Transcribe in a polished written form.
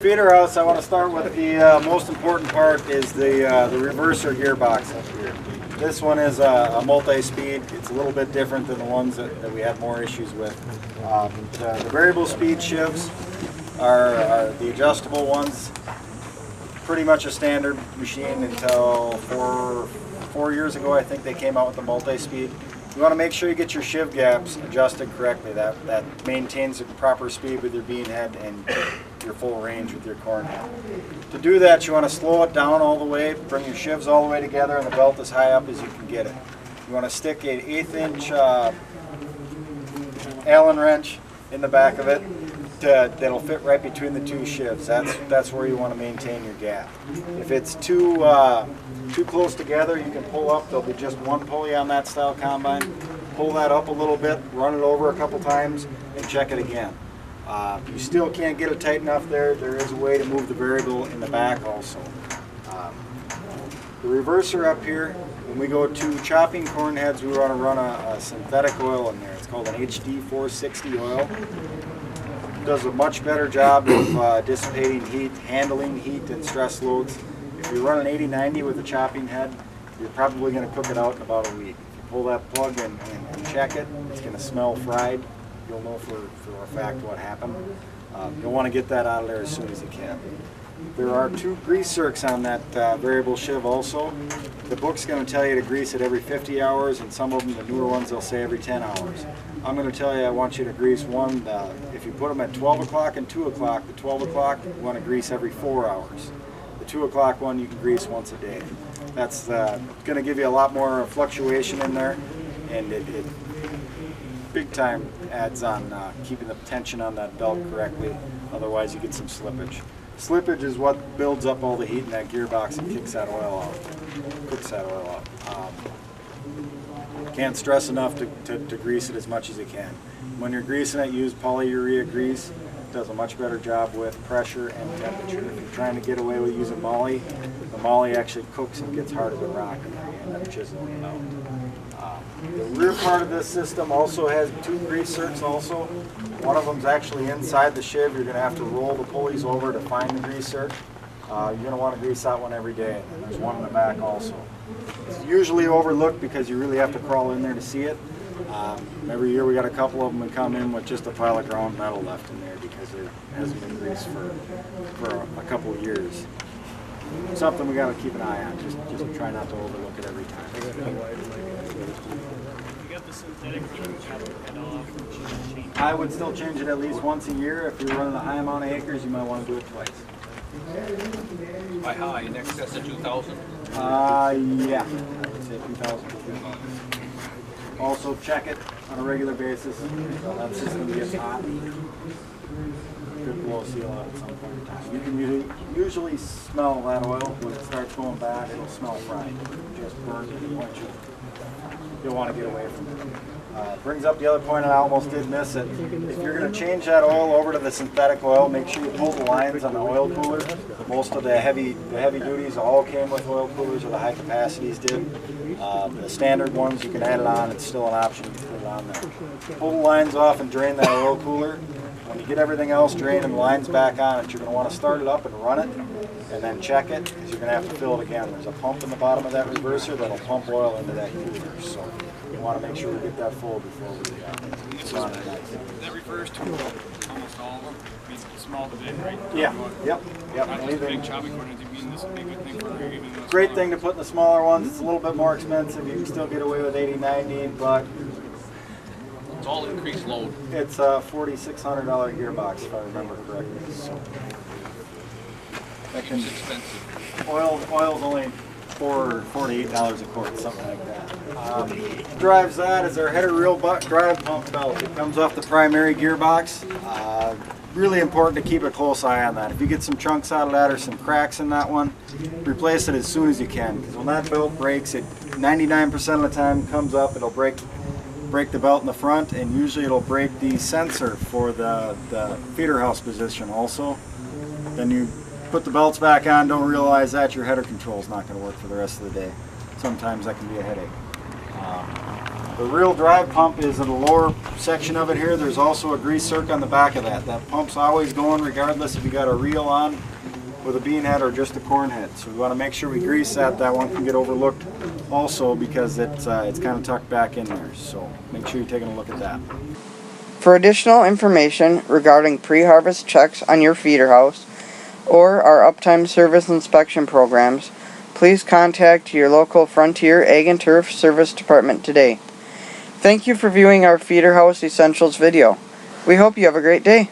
Feederhouse, I want to start with the most important part is the reverser gearbox up here. This one is a multi-speed. It's a little bit different than the ones that we had more issues with. The variable speed shifts are the adjustable ones. Pretty much a standard machine until four years ago. I think they came out with the multi-speed. You want to make sure you get your shiv gaps adjusted correctly. That maintains the proper speed with your bean head and your full range with your corn head. To do that, you want to slow it down all the way, bring your shivs all the way together, and the belt as high up as you can get it. You want to stick an 1/8 inch Allen wrench in the back of it that'll fit right between the two shivs. That's where you want to maintain your gap. If it's too close together, you can pull up. There'll be just one pulley on that style combine. Pull that up a little bit, run it over a couple times, and check it again. You still can't get it tight enough there. There is a way to move the variable in the back also. The reverser up here, when we go to chopping corn heads, we want to run a synthetic oil in there. It's called an HD 460 oil. It does a much better job of dissipating heat, handling heat and stress loads. If you run an 80-90 with a chopping head, you're probably going to cook it out in about a week. If you pull that plug and check it, it's going to smell fried. You'll know for a fact what happened. You'll want to get that out of there as soon as you can. There are 2 grease zerks on that variable shiv also. The book's going to tell you to grease it every 50 hours, and some of them, the newer ones, they'll say every 10 hours. I'm going to tell you I want you to grease one. If you put them at 12 o'clock and 2 o'clock, the 12 o'clock you want to grease every 4 hours. The 2 o'clock one you can grease once a day. That's going to give you a lot more fluctuation in there, and it big time adds on keeping the tension on that belt correctly. Otherwise you get some slippage. Slippage is what builds up all the heat in that gearbox and kicks that oil out, cooks that oil out. Can't stress enough to grease it as much as you can. When you're greasing it, use polyurea grease. It does a much better job with pressure and temperature. If you're trying to get away with using moly, the moly actually cooks and gets harder than rock, and you end up chiseling it out. The rear part of this system also has 2 grease zerks also. One of them's actually inside the shiv. You're going to have to roll the pulleys over to find the grease zerk. You're going to want to grease that one every day. And there's one in the back also. It's usually overlooked because you really have to crawl in there to see it. Every year we got a couple of them that come in with just a pile of ground metal left in there because it hasn't been greased for a couple of years. Something we got to keep an eye on. Just try not to overlook it every time. I would still change it at least once a year. If you're running a high amount of acres, you might want to do it twice. By high, in excess of 2,000? Yeah, I would say 2,000. Also check it on a regular basis. That system gets hot. Could blow a seal out at some point in time. You can usually smell that oil. When it starts going bad, it'll smell fried. Just burned at the point you'll want to get away from it. Brings up the other point, and I almost did miss it. If you're going to change that oil over to the synthetic oil, make sure you pull the lines on the oil cooler. Most of the heavy duties all came with oil coolers, or the high capacities did. The standard ones, you can add it on. It's still an option to put it on there. Pull the lines off and drain that oil cooler. When you get everything else drained and the lines back on it, you're going to want to start it up and run it, and then check it, because you're going to have to fill it again. There's a pump in the bottom of that reverser that'll pump oil into that cooler. So you want to make sure we get that full before we run it. That refers to almost all of them. I mean, small to big, right? Yeah. Yep. Not just big chopping corn heads. You mean this would be a good thing for even the Great thing to put in the smaller ones. It's a little bit more expensive. You can still get away with 80-90, but it's all increased load. it's a $4,600 gearbox, if I remember correctly. So It's expensive. oil's only $4 to $8 a quart, something like that. Drives that is our header reel drive pump belt. It comes off the primary gearbox. Really important to keep a close eye on that. If you get some chunks out of that or some cracks in that one, replace it as soon as you can. Because when that belt breaks, it 99% of the time comes up, it'll break the belt in the front, and usually it'll break the sensor for the Feederhouse position also. Then you put the belts back on, don't realize that your header control is not going to work for the rest of the day. Sometimes that can be a headache. The real drive pump is in the lower section of it here. There's also a grease circ on the back of that. That pump's always going regardless if you got a reel on with a bean head or just a corn head. So we want to make sure we grease that. That one can get overlooked also because it's kind of tucked back in there. So make sure you're taking a look at that. For additional information regarding pre-harvest checks on your feeder house or our uptime service inspection programs, please contact your local Frontier Ag and Turf Service Department today. Thank you for viewing our Feeder House Essentials video. We hope you have a great day.